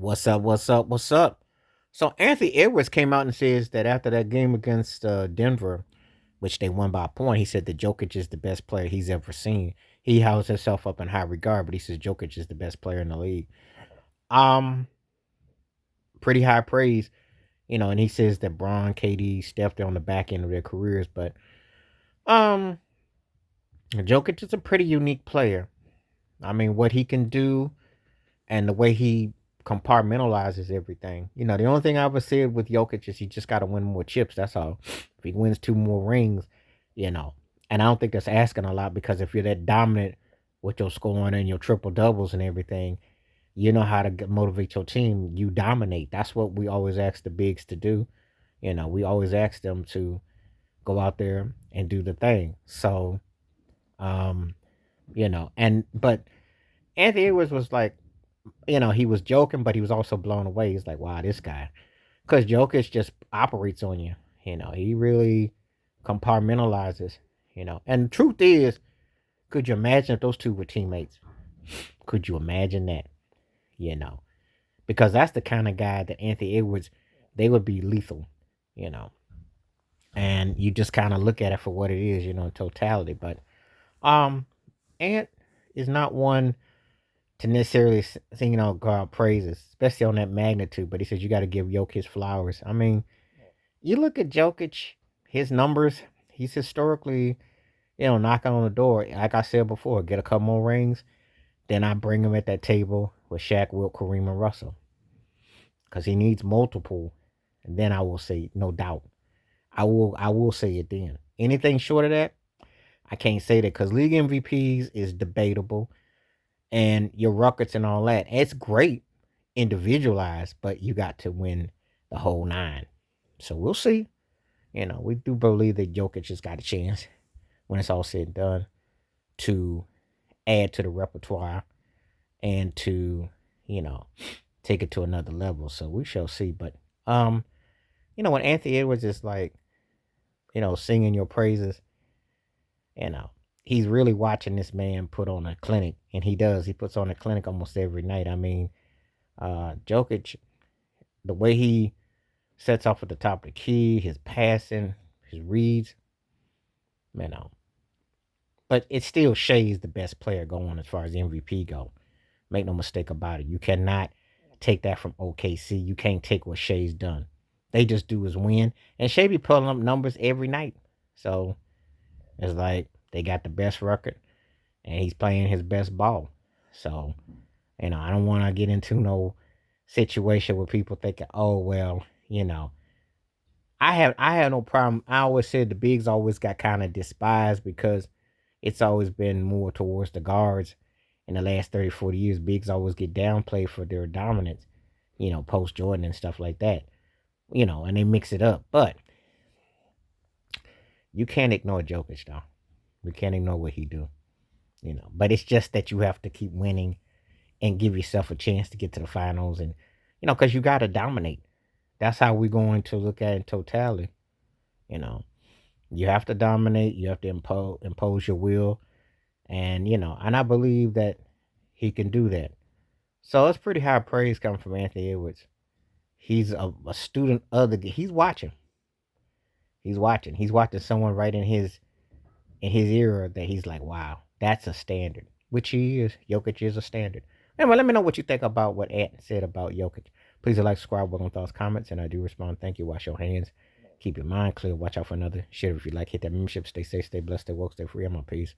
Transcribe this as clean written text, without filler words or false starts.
What's up? What's up? What's up? So Anthony Edwards came out and says that after that game against Denver, which they won by a point, he said that Jokic is the best player he's ever seen. He held himself up in high regard, but he says Jokic is the best player in the league. Um, Pretty high praise, and he says that Bron, KD, Steph, they're on the back end of their careers, but um, Jokic is a pretty unique player. I mean, what he can do and the way he compartmentalizes everything. The only thing I ever said with Jokic is he just got to win more chips. That's all. If he wins two more rings, you know, and I don't think that's asking a lot because if you're that dominant with your scoring and your triple doubles and everything, you know how to motivate your team. You dominate. That's what we always ask the bigs to do. We always ask them to go out there and do the thing. So, um, and but Anthony Edwards was like, he was joking, but he was also blown away. He's like, wow, this guy. Because Jokic just operates on you. He really compartmentalizes, And the truth is, could you imagine if those two were teammates? Could you imagine that? You know, because that's the kind of guy that Anthony Edwards, they would be lethal, you know. And you just kind of look at it for what it is, in totality. But um, Ant is not one to necessarily sing, God praises, especially on that magnitude. But he says you got to give Jokic his flowers. I mean, you look at Jokic, his numbers. He's historically, knocking on the door. Like I said before, get a couple more rings, then I bring him at that table with Shaq, Wilt, Kareem, and Russell, because he needs multiple. And then I will say, no doubt, I will say it then. Anything short of that, I can't say that because league MVPs is debatable and your records and all that. It's great individualized, but you got to win the whole nine. So we'll see. We do believe that Jokic has got a chance when it's all said and done to add to the repertoire and to, you know, take it to another level. So we shall see. But when Anthony Edwards is like, singing your praises, you know, he's really watching this man put on a clinic. And he does. He puts on a clinic almost every night. I mean, Jokic, the way he sets off at the top of the key, his passing, his reads, you know. But it still Shea's the best player going as far as MVP go. Make no mistake about it. You cannot take that from OKC. You can't take what Shea's done. They just do is win. And Shea be pulling up numbers every night. So it's like they got the best record and he's playing his best ball. So, I don't want to get into no situation where people thinking, oh well, I have no problem. I always said the bigs always got kind of despised because it's always been more towards the guards in the last 30, 40 years. Bigs always get downplayed for their dominance, post Jordan and stuff like that. And they mix it up. But you can't ignore Jokic though. You can't ignore what he do. But it's just that you have to keep winning and give yourself a chance to get to the finals and because you gotta dominate. That's how we're going to look at it in totality. You know, you have to dominate. You have to impose your will, and and I believe that he can do that. So it's pretty high praise coming from Anthony Edwards. He's a student of the. He's watching. He's watching. He's watching someone right in his era that he's like, wow, that's a standard. Which he is. Jokic is a standard. Anyway, let me know what you think about what Ant said about Jokic. Please like, subscribe, welcome thoughts, comments, and I do respond. Thank you. Wash your hands. Keep your mind clear. Watch out for another. Share if you like. Hit that membership. Stay safe, stay blessed, stay woke, stay free. I'm on peace.